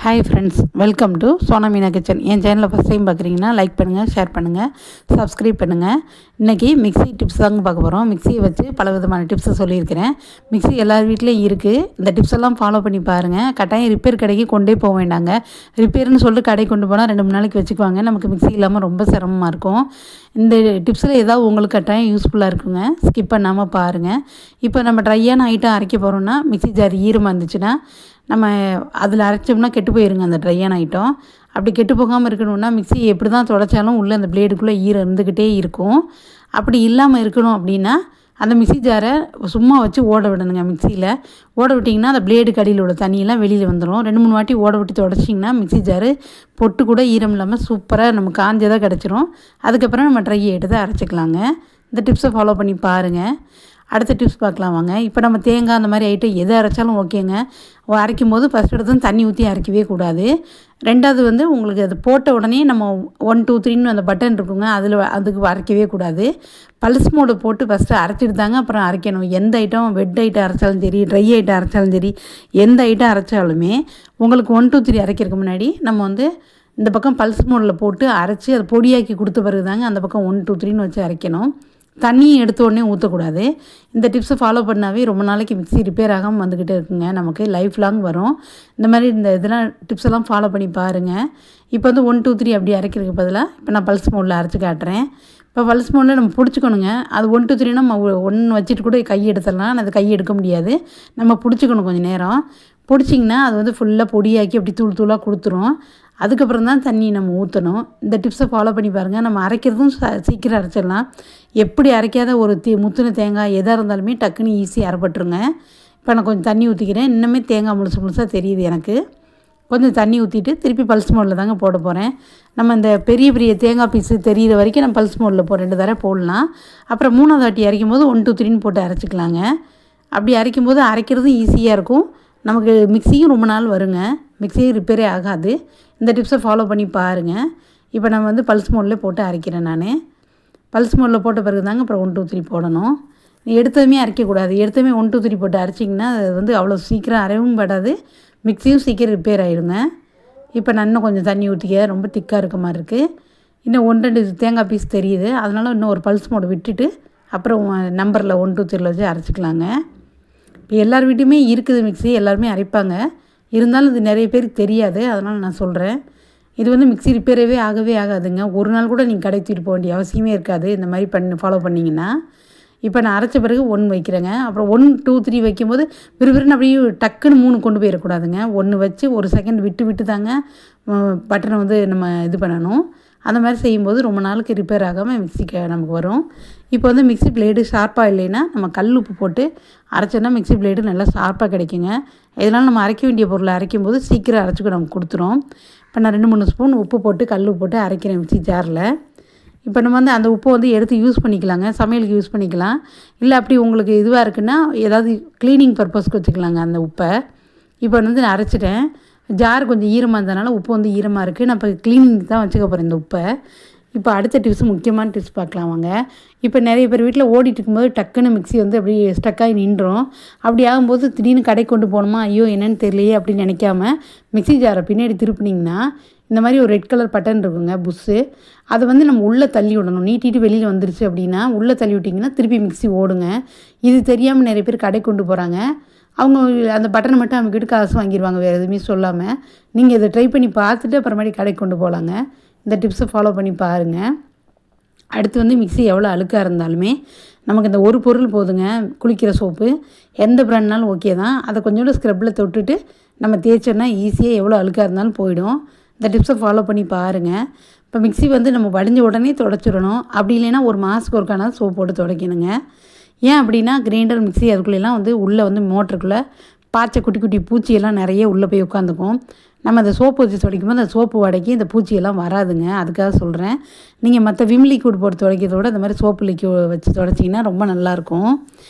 Hi friends, welcome to Sona Meena kitchen. என் சேனலில் first time பார்க்குறீங்கன்னா லைக் பண்ணுங்கள், ஷேர் பண்ணுங்கள், சப்ஸ்கிரைப் பண்ணுங்கள். இன்றைக்கி மிக்ஸி டிப்ஸ் தாங்க பார்க்க போகிறோம். மிக்ஸியை வச்சு பல விதமான டிப்ஸை சொல்லியிருக்கிறேன். மிக்ஸி எல்லார் வீட்லேயும் இருக்குது. இந்த டிப்ஸ் எல்லாம் ஃபாலோ பண்ணி பாருங்கள். கட்டாயம் ரிப்பேர் கடைக்கு கொண்டே போக வேண்டாங்க. ரிப்பேர்னு சொல்லிட்டு கடைக்கு கொண்டு போனால் 2-3 நாளைக்கு வச்சுக்குவாங்க. நமக்கு மிக்ஸி இல்லாமல் ரொம்ப சிரமமாக இருக்கும். இந்த டிப்ஸில் ஏதாவது உங்களுக்கு கட்டாயம் யூஸ்ஃபுல்லாக இருக்குங்க. ஸ்கிப் பண்ணாமல் பாருங்கள். இப்போ நம்ம ட்ரையான ஐட்டம் அரைக்க போகிறோன்னா மிக்ஸி ஜார் ஈரமாக இருந்துச்சுன்னா நம்ம அதில் அரைச்சோம்னா கெட்டு போயிருங்க அந்த ட்ரையான ஐட்டம். அப்படி கெட்டு போகாமல் இருக்கணும்னா மிக்ஸி எப்படி தான் துடைச்சாலும் உள்ளே அந்த பிளேடுக்குள்ளே ஈரம் இருந்துக்கிட்டே இருக்கும். அப்படி இல்லாமல் இருக்கணும் அப்படின்னா அந்த மிக்ஸி ஜாரை சும்மா வச்சு ஓட விடணுங்க. மிக்ஸியில் ஓட விட்டிங்கன்னா அந்த பிளேடு கடியில் உள்ள தண்ணியெல்லாம் வெளியில் வந்துடும். 2-3 வாட்டி ஓட விட்டு துடைச்சிங்கன்னா மிக்ஸி ஜாரு பொட்டு கூட ஈரம் இல்லாமல் சூப்பராக நம்ம காஞ்சதாக கிடச்சிரும். அதுக்கப்புறம் நம்ம ட்ரை எடுத்து அரைச்சிக்கலாங்க. இந்த டிப்ஸை ஃபாலோ பண்ணி பாருங்கள். அடுத்த டிப்ஸ் பார்க்கலாம் வாங்க. இப்போ நம்ம தேங்காய் அந்த மாதிரி ஐட்டம் எது அரைச்சாலும் ஓகேங்க. அரைக்கும் போது ஃபஸ்ட் எடுத்து தண்ணி ஊற்றி அரைக்கவே கூடாது. ரெண்டாவது உங்களுக்கு அது போட்ட உடனே நம்ம 1 2 3ன்னு அந்த பட்டன் இருக்குங்க, அதுக்கு அரைக்கவே கூடாது. பல்ஸ் மோடு போட்டு ஃபஸ்ட்டு அரைச்சிட்டு தாங்க அப்புறம் அரைக்கணும். எந்த ஐட்டம் வெட் ஐட்டம் அரைச்சாலும் சரி, ட்ரை ஐட்டம் அரைச்சாலும் சரி, எந்த ஐட்டம் அரைச்சாலுமே உங்களுக்கு 1 2 3 அரைக்கிறதுக்கு முன்னாடி நம்ம இந்த பக்கம் பல்ஸ் மோடில் போட்டு அரைச்சி அதை பொடியாக்கி கொடுத்த பிறகு தாங்க அந்த பக்கம் 1 2 3ன்னு வச்சு அரைக்கணும். தண்ணியை எடுத்த உடனே ஊற்றக்கூடாது. இந்த டிப்ஸை ஃபாலோ பண்ணாவே ரொம்ப நாளைக்கு மிக்ஸி ரிப்பேர் ஆகாமல் வந்துக்கிட்டே இருக்குங்க. நமக்கு லைஃப் லாங் வரும். இந்த மாதிரி இதெல்லாம் டிப்ஸ் எல்லாம் ஃபாலோ பண்ணி பாருங்கள். இப்போ 1 2 3 அப்படி அரைக்கிறதுக்கு பதிலாக இப்போ நான் பல்ஸ் மோடில் அரைச்சி காட்டுறேன். இப்போ பல்ஸ் மோடில் நம்ம பிடிச்சிக்கணுங்க. அது 1 2 3னா நம்ம 1 வச்சுட்டு கூட கை எடுத்துடலாம். ஆனால் அது கை எடுக்க முடியாது. நம்ம பிடிச்சிக்கணும் கொஞ்சம் நேரம். பிடிச்சிங்கன்னா அது ஃபுல்லாக பொடியாக்கி அப்படி தூள் தூளாக கொடுத்துரும். அதுக்கப்புறம் தான் தண்ணி நம்ம ஊற்றணும். இந்த டிப்ஸை ஃபாலோ பண்ணி பாருங்கள். நம்ம அரைக்கிறதும் சீக்கிரம் அரைச்சிடலாம். எப்படி அரைக்காத ஒரு முத்தின தேங்காய் எதாக இருந்தாலுமே டக்குன்னு ஈஸியாக அரைப்பட்டுருங்க. இப்போ நான் கொஞ்சம் தண்ணி ஊற்றிக்கிறேன். இன்னுமே தேங்காய் முழுசாக தெரியுது எனக்கு. கொஞ்சம் தண்ணி ஊற்றிட்டு திருப்பி பல்ஸ் மோடில் தாங்க போட போகிறேன். நம்ம இந்த பெரிய பெரிய தேங்காய் பீஸு தெரிகிற வரைக்கும் நம்ம பல்ஸ் மோடில் 2 தடவை போடலாம். அப்புறம் 3வது வாட்டி அரைக்கும் போது 1 2 3ன்னு போட்டு அரைச்சிக்கலாங்க. அப்படி அரைக்கும் போது அரைக்கிறதும் ஈஸியாக இருக்கும். நமக்கு மிக்ஸியும் ரொம்ப நாள் வருங்க. மிக்ஸியும் ரிப்பேரே ஆகாது. இந்த டிப்ஸை ஃபாலோ பண்ணி பாருங்கள். இப்போ நம்ம பல்ஸ் மோடில் போட்டு அரைக்கிறேன். நான் பல்ஸ் மோடில் போட்ட பிறகு தாங்க அப்புறம் 1 2 3 போடணும். எடுத்ததுமே அரைக்கக்கூடாது. எடுத்ததுமே 1 2 3 போட்டு அரைச்சிங்கன்னா அது அவ்வளோ சீக்கிரம் அரைவும் படாது. மிக்ஸியும் சீக்கிரம் ரிப்பேர் ஆகிடுங்க. இப்போ நான் இன்னும் கொஞ்சம் தண்ணி ஊற்றிக்க, ரொம்ப திக்காக இருக்க மாதிரி இருக்குது. இன்னும் 1 2 தேங்காய் பீஸ் தெரியுது. அதனால் இன்னும் ஒரு பல்ஸ் மோடு விட்டுட்டு அப்புறம் நம்பரில் 1 2 3 வச்சு அரைச்சிக்கலாங்க. இப்போ எல்லார் வீட்டையுமே இருக்குது மிக்ஸி, எல்லாருமே அரைப்பாங்க. இருந்தாலும் இது நிறைய பேருக்கு தெரியாது. அதனால் நான் சொல்கிறேன். இது மிக்ஸி ரிப்பேரவே ஆகவே ஆகாதுங்க. ஒரு நாள் கூட நீங்கள் கடை தூக்கிட்டு போக வேண்டிய அவசியமே இருக்காது. இந்த மாதிரி ஃபாலோ பண்ணிங்கன்னா. இப்போ நான் அரைச்ச பிறகு 1 வைக்கிறேங்க. அப்புறம் 1 2 3 வைக்கும்போது விறுவிறுன்னு அப்படியே டக்குன்னு 3 கொண்டு போயிடக்கூடாதுங்க. 1 வச்சு 1 செகண்ட் விட்டு தாங்க பட்டனை நம்ம இது பண்ணணும். அந்த மாதிரி செய்யும்போது ரொம்ப நாளுக்கு ரிப்பேர் ஆகாமல் மிக்ஸிக்கு நமக்கு வரும். இப்போ மிக்ஸி பிளேடு ஷார்ப்பாக இல்லைன்னா நம்ம கல் உப்பு போட்டு அரைச்சோன்னா மிக்ஸி பிளேடு நல்லா ஷார்ப்பாக கிடைக்குங்க. இதனால் நம்ம அரைக்க வேண்டிய பொருளை அரைக்கும்போது சீக்கிரம் அரைச்சிக்க நமக்கு கொடுத்துரும். இப்போ நான் 2-3 ஸ்பூன் உப்பு போட்டு கல் உப்பு போட்டு அரைக்கிறேன் மிக்ஸி ஜாரில். இப்போ நம்ம அந்த உப்பை எடுத்து யூஸ் பண்ணிக்கலாங்க. சமையலுக்கு யூஸ் பண்ணிக்கலாம். இல்லை அப்படி உங்களுக்கு இதுவாக இருக்குன்னா ஏதாவது க்ளீனிங் பர்பஸ்க்கு வச்சுக்கலாங்க அந்த உப்பை. இப்போ நான் அரைச்சிட்டேன். ஜார் கொஞ்சம் ஈரமாக இருந்ததுனால உப்பு ஈரமாக இருக்குது. நான் இப்போ க்ளீனிங் தான் வச்சுக்க போகிறேன் இந்த உப்பை. இப்போ அடுத்த டிப்ஸ், முக்கியமான டிப்ஸ் பார்க்கலாம் வாங்க. இப்போ நிறைய பேர் வீட்டில் ஓடிட்டு இருக்கும்போது டக்குன்னு மிக்ஸி அப்படியே ஸ்டக்காகி நின்றோம். அப்படி ஆகும்போது திடீர்னு கடை கொண்டு போகணுமா, ஐயோ என்னென்னு தெரியலையே அப்படின்னு நினைக்காம மிக்ஸி ஜாரை பின்னாடி திருப்பினிங்கன்னா இந்த மாதிரி ஒரு ரெட் கலர் பட்டன் இருக்குங்க, புஷ்ஷு. அதை நம்ம உள்ளே தள்ளி விடணும். நீட்டிட்டு வெளியில் வந்துருச்சு அப்படின்னா உள்ளே தள்ளி விட்டிங்கன்னா திருப்பி மிக்ஸி ஓடுங்க. இது தெரியாமல் நிறைய பேர் கடை கொண்டு போகிறாங்க. அவங்க அந்த பட்டனை மட்டும் அவங்கக்கிட்ட காசு வாங்கிடுவாங்க, வேறு எதுவுமே சொல்லாமல். நீங்கள் இதை ட்ரை பண்ணி பார்த்துட்டு அப்புறமாடி கடைக்கு கொண்டு போகலாங்க. இந்த டிப்ஸை ஃபாலோ பண்ணி பாருங்கள். அடுத்து மிக்ஸி எவ்வளோ அழுக்காக இருந்தாலுமே நமக்கு இந்த ஒரு பொருள் போதுங்க. குளிக்கிற சோப்பு எந்த பிராண்ட்னாலும் ஓகே தான். அதை கொஞ்சோண்டு ஸ்க்ரப்பில் தொட்டுட்டு நம்ம தேய்ச்சோன்னா ஈஸியாக எவ்வளோ அழுக்காக இருந்தாலும் போயிடும். இந்த டிப்ஸை ஃபாலோ பண்ணி பாருங்கள். இப்போ மிக்ஸி நம்ம வடிஞ்ச உடனே துடைச்சிடணும். அப்படி இல்லைன்னா ஒரு மாதத்துக்கு ஒருக்கான சோப்பு போட்டு துடைக்கணுங்க. ஏன் அப்படின்னா கிரைண்டர் மிக்ஸி அதுக்குள்ளெல்லாம் உள்ளே மோட்டருக்குள்ளே பாய்ச்ச குட்டி குட்டி பூச்சியெல்லாம் நிறைய உள்ளே போய் உட்காந்துக்கும். நம்ம அந்த சோப்பு வச்சு துடைக்கும்போது அந்த சோப்பு வடைக்கு இந்த பூச்சியெல்லாம் வராதுங்க. அதுக்காக சொல்கிறேன். நீங்கள் மற்ற விம் லிக்விட் போட்டு துடைக்கிறத விட இந்த மாதிரி சோப்பு லிக்விட் வச்சு துடைச்சிங்கன்னா ரொம்ப நல்லாயிருக்கும்.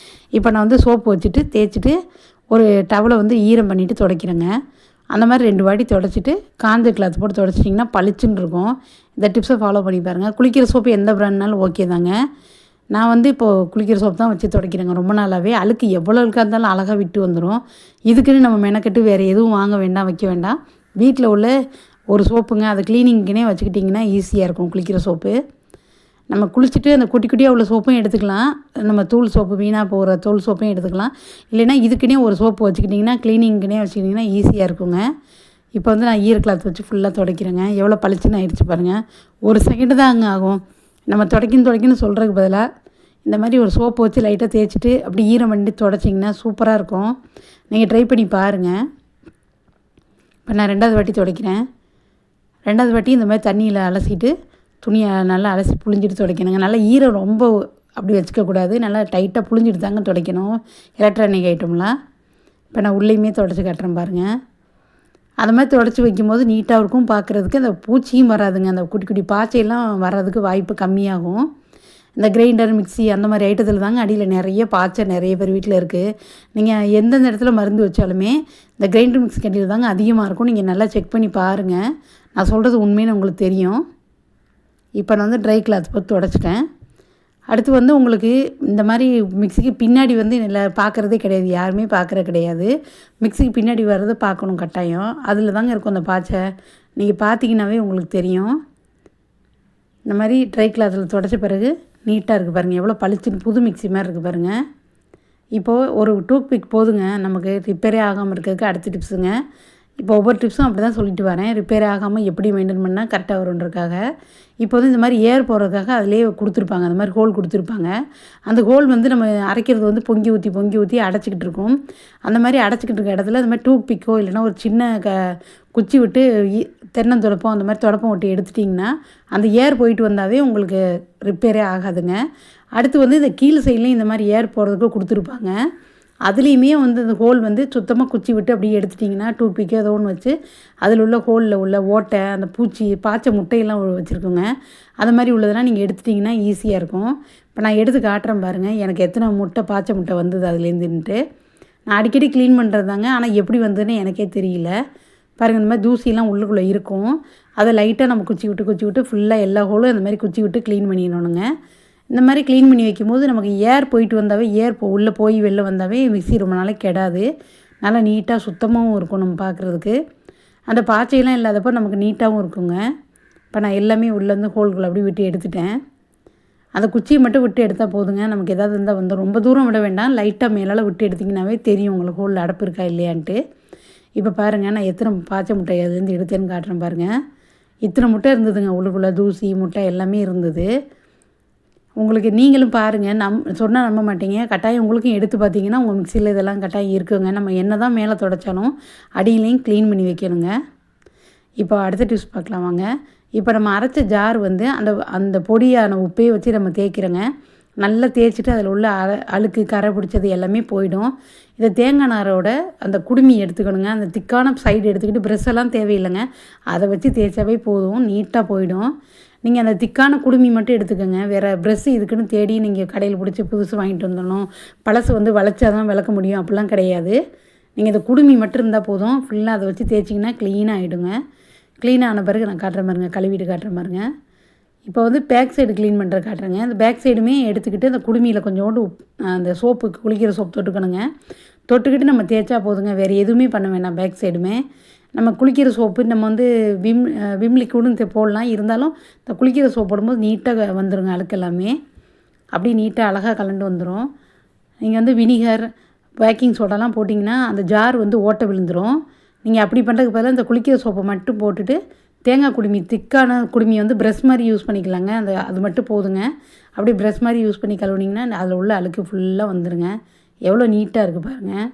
இப்போ நான் சோப்பு வச்சுட்டு தேய்ச்சிட்டு ஒரு டவலை ஈரம் பண்ணிவிட்டு துடைக்கிறேங்க. அந்த மாதிரி 2 வாட்டி துடைச்சிட்டு காஞ்ச கிளாத் போட்டு துடைச்சிட்டிங்கன்னா பளிச்சுன்னு இருக்கும். இந்த டிப்ஸை ஃபாலோ பண்ணி பாருங்கள். குளிக்கிற சோப்பு எந்த பிராண்ட்னாலும் ஓகே தாங்க. நான் இப்போது குளிக்கிற சோப்பு தான் வச்சு துடைக்கிறேங்க. ரொம்ப நாளாகவே அழுக்கு எவ்வளோ அழுக்காக இருந்தாலும் அழகாக விட்டு வந்துடும். இதுக்குன்னு நம்ம மெனக்கெட்டு வேறு எதுவும் வாங்க வேண்டாம், வைக்க வேண்டாம். வீட்டில் உள்ள ஒரு சோப்புங்க, அது க்ளீனிங்க்குனே வச்சுக்கிட்டிங்கன்னா ஈஸியாக இருக்கும். குளிக்கிற சோப்பு நம்ம குளிச்சுட்டு அந்த குட்டி குட்டியாக உள்ள சோப்பும் எடுத்துக்கலாம். நம்ம தூள் சோப்பு வீணாக போகிற தூள் சோப்பையும் எடுத்துக்கலாம். இல்லைன்னா இதுக்குன்னே ஒரு சோப்பு வச்சுக்கிட்டிங்கன்னா க்ளீனிங்க்குனே வச்சுக்கிட்டிங்கன்னா ஈஸியாக இருக்குங்க. இப்போ வந்து நான் ஈரக்கிளாத் வச்சு ஃபுல்லாக துடைக்கிறேங்க. எவ்வளோ பளிச்சுன்னு ஆயிடுச்சு பாருங்கள். ஒரு செகண்டு தாங்க ஆகும். நம்ம துடைக்கணும்னு சொல்கிறதுக்கு பதிலாக இந்த மாதிரி ஒரு சோப்பு வச்சு லைட்டாக தேய்ச்சிட்டு அப்படி ஈரம் பண்ணி துடைச்சிங்கன்னா சூப்பராக இருக்கும். நீங்கள் ட்ரை பண்ணி பாருங்கள். இப்போ நான் 2வது வாட்டி துடைக்கிறேன். 2வது வாட்டி இந்த மாதிரி தண்ணியில் அலசிட்டு துணியை நல்லா அலசி புழிஞ்சிட்டு துடைக்கணுங்க. நல்லா ஈரம் ரொம்ப அப்படி வச்சுக்கக்கூடாது. நல்லா டைட்டாக புழிஞ்சிட்டு தாங்க துடைக்கணும் எலக்ட்ரானிக் ஐட்டம்லாம். இப்போ நான் உள்ளேயுமே துடைச்சி காட்டுறேன் பாருங்கள். அந்த மாதிரி துடைச்சி வைக்கும்போது நீட்டாக இருக்கும் பார்க்குறதுக்கு. அந்த பூச்சியும் வராதுங்க. அந்த குட்டி குட்டி பாய்ச்சையெல்லாம் வர்றதுக்கு வாய்ப்பு கம்மியாகும். இந்த கிரைண்டர், மிக்ஸி அந்த மாதிரி ஐட்டத்தில் தாங்க அடியில் நிறைய பாய்ச்சை நிறைய பேர் வீட்டில் இருக்குது. நீங்கள் எந்தெந்த இடத்துல மருந்து வச்சாலுமே இந்த கிரைண்டர், மிக்ஸி கண்டியில் தாங்க அதிகமாக இருக்கும். நீங்கள் நல்லா செக் பண்ணி பாருங்கள். நான் சொல்கிறது உண்மைன்னு உங்களுக்கு தெரியும். இப்போ நான் வந்து ட்ரை கிளாத் போட்டு துடைச்சிட்டேன். அடுத்து வந்து உங்களுக்கு இந்த மாதிரி மிக்ஸிக்கு பின்னாடி வந்து இல்லை பார்க்குறதே கிடையாது, யாருமே பார்க்குறது கிடையாது. மிக்ஸிக்கு பின்னாடி வர்றதை பார்க்கணும் கட்டாயம். அதில் தாங்க இருக்கும் அந்த பாய்ச்சை. நீங்கள் பார்த்தீங்கன்னாவே உங்களுக்கு தெரியும். இந்த மாதிரி ட்ரை கிளாத்தில் துடைச்ச பிறகு நீட்டாக இருக்குது பாருங்கள். எவ்வளோ பளிச்சுன்னு புது மிக்ஸி மாதிரி இருக்குது பாருங்கள். இப்போது ஒரு டூத் பிக் போதுங்க நமக்கு ரிப்பேரே ஆகாமல் இருக்கிறதுக்கு. அடுத்த டிப்ஸுங்க. இப்போ ஒவ்வொரு டிப்ஸும் அப்படி தான் சொல்லிட்டு வரேன். ரிப்பேர் ஆகாமல் எப்படி மெயின்டைன் பண்ணால் கரெக்டாக வருன்றதுக்காக. இப்போ வந்து இந்த மாதிரி ஏர் போடுறதுக்காக அதிலே கொடுத்துருப்பாங்க. அந்த மாதிரி ஹோல் கொடுத்துருப்பாங்க. அந்த ஹோல் வந்து நம்ம அரைக்கிறது வந்து பொங்கி ஊற்றி அடைச்சிக்கிட்டு இருக்கும். அந்த மாதிரி அடைச்சிக்கிட்டு இருக்க இடத்துல இந்த மாதிரி டூத் பிக்கோ இல்லைன்னா ஒரு சின்ன குச்சி விட்டு தென்னந்தொடப்பம் அந்த மாதிரி தொடப்பம் விட்டு எடுத்துட்டிங்கன்னா அந்த ஏர் போயிட்டு வந்தாவே உங்களுக்கு ரிப்பேரே ஆகாதுங்க. அடுத்து வந்து இந்த கீழ் சைட்லேயும் இந்த மாதிரி ஏர் போடுறதுக்கு கொடுத்துருப்பாங்க. அதுலேயுமே வந்து அந்த ஹோல் வந்து சுத்தமாக குச்சி விட்டு அப்படியே எடுத்துட்டிங்கன்னா டூத் பிக்கு ஏதோ ஒன்று வச்சு அதில் உள்ள ஹோலில் உள்ள ஓட்டை, அந்த பூச்சி, பாய்ச்ச முட்டையெல்லாம் வச்சுருக்கோங்க. அது மாதிரி உள்ளதெல்லாம் நீங்கள் எடுத்துட்டிங்கன்னா ஈஸியாக இருக்கும். இப்போ நான் எடுத்து காட்டுறேன் பாருங்கள். எனக்கு எத்தனை முட்டை பாய்ச்ச முட்டை வந்தது அதுலேருந்துன்ட்டு. நான் அடிக்கடி க்ளீன் பண்ணுறது தாங்க. ஆனால் எப்படி வந்ததுன்னு எனக்கே தெரியல. பாருங்கள், இந்த மாதிரி தூசிலாம் உள்ளுக்குள்ளே இருக்கும். அதை லைட்டாக நம்ம குச்சி விட்டு ஃபுல்லாக எல்லா ஹோலும் இந்த மாதிரி குச்சி விட்டு க்ளீன் பண்ணிடணுங்க. இந்த மாதிரி க்ளீன் பண்ணி வைக்கும்போது நமக்கு ஏர் போயிட்டு வந்தாவே உள்ளே போய் வெளில வந்தாவே மிக்ஸி ரொம்ப நாளைக்கு கெடாது. நல்லா நீட்டாக சுத்தமாகவும் இருக்கும் நம்ம பார்க்குறதுக்கு. அந்த பாய்ச்சையெல்லாம் இல்லாதப்போ நமக்கு நீட்டாகவும் இருக்குங்க. இப்போ நான் எல்லாமே உள்ளேருந்து ஹோல்களை அப்படி விட்டு எடுத்துட்டேன். அந்த குச்சியை மட்டும் விட்டு எடுத்தால் போதுங்க. நமக்கு எதாவது இருந்தால் வந்து ரொம்ப தூரம் விட வேண்டாம். லைட்டாக மேலால் விட்டு எடுத்திங்கனாவே தெரியும் உங்களுக்கு ஹோலில் அடப்பு இருக்கா இல்லையான்ட்டு. இப்போ பாருங்கள், நான் எத்தனை பாய்ச்ச முட்டை அதுலேருந்து எடுத்தேன்னு காட்டுறேன் பாருங்கள். இத்தனை முட்டை இருந்ததுங்க. உள்ளுக்குள்ளே தூசி முட்டை எல்லாமே இருந்தது. உங்களுக்கு நீங்களும் பாருங்கள். சொன்னால் நம்ப மாட்டீங்க. கட்டாயம் உங்களுக்கும் எடுத்து பார்த்தீங்கன்னா உங்கள் மிக்ஸியில் இதெல்லாம் கட்டாயம் இருக்குங்க. நம்ம என்ன தான் மேலே துடைச்சாலும் அடியிலையும் க்ளீன் பண்ணி வைக்கணுங்க. இப்போ அடுத்த டிப்ஸ் பார்க்கலாம் வாங்க. இப்போ நம்ம அரைச்ச ஜார் வந்து அந்த பொடியான உப்பையை வச்சு நம்ம தேய்க்கிறோங்க. நல்லா தேய்ச்சிட்டு அதில் உள்ள அழுக்கு கரை பிடிச்சது எல்லாமே போயிடும். இதை தேங்காய் நாரோட அந்த குடுமி எடுத்துக்கணுங்க. அந்த திக்கான சைடு எடுத்துக்கிட்டு ப்ரெஷ்ஷெல்லாம் தேவையில்லைங்க. அதை வச்சு தேய்ச்சாவே போதும், நீட்டாக போயிடும். நீங்கள் அந்த திக்கான குடுமி மட்டும் எடுத்துக்கோங்க. வேறு ப்ரெஷ்ஷு இதுக்குன்னு தேடி நீங்கள் கடையில் பிடிச்சி புதுசு வாங்கிட்டு வந்துடணும், பழசு வந்து வளைச்சா தான் விளக்க முடியும் அப்படிலாம் கிடையாது. நீங்கள் இந்த குடுமி மட்டும் இருந்தால் போதும். ஃபுல்லாக அதை வச்சு தேய்ச்சிங்கன்னா க்ளீனாக ஆகிடுங்க. க்ளீனான பிறகு நான் காட்டுற மாதிரிங்க, கழுவிட்டு காட்டுற மாதிரிங்க. இப்போ வந்து பேக் சைடு க்ளீன் பண்ணுற காட்டுறேங்க. அந்த பேக் சைடுமே எடுத்துக்கிட்டு அந்த குடுமியில் கொஞ்சோண்டு அந்த சோப்புக்கு குளிக்கிற சோப்பு தொட்டுக்கணுங்க. தொட்டுக்கிட்டு நம்ம தேய்ச்சா போதுங்க. வேறு எதுவுமே பண்ண வேண்டாம். பேக் சைடுமே நம்ம குளிக்கிற சோப்பு நம்ம வந்து விம் லிக்விடும் போடலாம். இருந்தாலும் இந்த குளிக்கிற சோப்பு போடும்போது நீட்டாக வந்துடுங்க. அழுக்கு எல்லாமே அப்படியே நீட்டாக அழகாக கலண்டு வந்துடும். நீங்கள் வந்து வினிகர், பேக்கிங் சோடாலாம் போட்டிங்கன்னா அந்த ஜார் வந்து ஓட்டை விழுந்துடும். நீங்கள் அப்படி பண்ணுறதுக்கு பதிலாக இந்த குளிக்கிற சோப்பை மட்டும் போட்டுட்டு தேங்காய் குடுமி, திக்கான குடுமி வந்து ப்ரெஷ் மாதிரி யூஸ் பண்ணிக்கலாங்க. அது மட்டும் போதுங்க. அப்படியே ப்ரெஷ் மாதிரி யூஸ் பண்ணி கழுவுனிங்கன்னா அதில் உள்ள அழுக்கு ஃபுல்லாக வந்துடுங்க. எவ்வளோ நீட்டாக இருக்குது பாருங்கள்.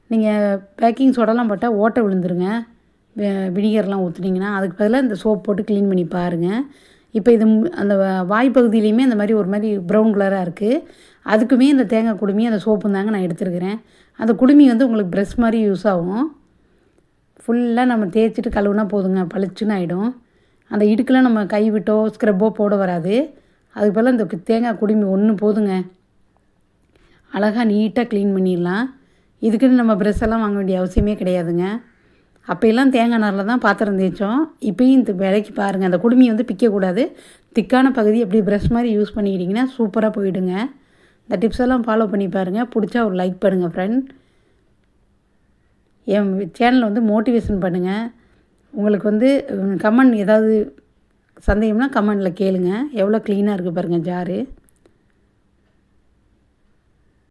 நீங்கள் பேக்கிங் சோடாலாம் போட்டால் ஓட்டை விழுந்துருங்க. வினிகர்லாம் ஊற்றுனீங்கன்னா அதுக்கு பதிலாக இந்த சோப் போட்டு க்ளீன் பண்ணி பாருங்கள். இப்போ இது அந்த வாய்ப்பகுதியிலையுமே அந்த மாதிரி ஒரு மாதிரி ப்ரௌன் கலராக இருக்குது. அதுக்குமே இந்த தேங்காய் குடுமி அந்த சோப்பு தாங்க நான் எடுத்துருக்கிறேன். அந்த குடுமி வந்து உங்களுக்கு ப்ரெஷ் மாதிரி யூஸ் ஆகும். ஃபுல்லாக நம்ம தேய்ச்சிட்டு கழுவுனா போதுங்க, பளிச்சுன்னு ஆகிடும். அந்த இடுக்கெலாம் நம்ம கை விட்டோ ஸ்க்ரப்போ போட வராது. அதுக்கு பதிலாக இந்த தேங்காய் குடுமி ஒன்று போதுங்க. அழகாக நீட்டாக க்ளீன் பண்ணிடலாம். இதுக்குன்னு நம்ம ப்ரெஷ்ஷெல்லாம் வாங்க வேண்டிய அவசியமே கிடையாதுங்க. அப்போயெல்லாம் தேங்காய் நாரில் தான் பாத்திரம் தேய்ச்சோம். இப்போயும் இந்த விலைக்கு பாருங்கள். அந்த குடுமி வந்து பிக்கக்கூடாது. திக்கான பகுதி அப்படியே ப்ரெஷ் மாதிரி யூஸ் பண்ணிக்கிட்டிங்கன்னா சூப்பராக போயிடுங்க. இந்த டிப்ஸ் எல்லாம் ஃபாலோ பண்ணி பாருங்கள். பிடிச்சா ஒரு லைக் பண்ணுங்கள் ஃப்ரெண்ட். என் சேனலை வந்து மோட்டிவேஷன் பண்ணுங்கள். உங்களுக்கு வந்து கமெண்ட் ஏதாவது சந்தேகம்னா கமெண்டில் கேளுங்க. எவ்வளோ க்ளீனாக இருக்குது பாருங்கள் ஜாரு.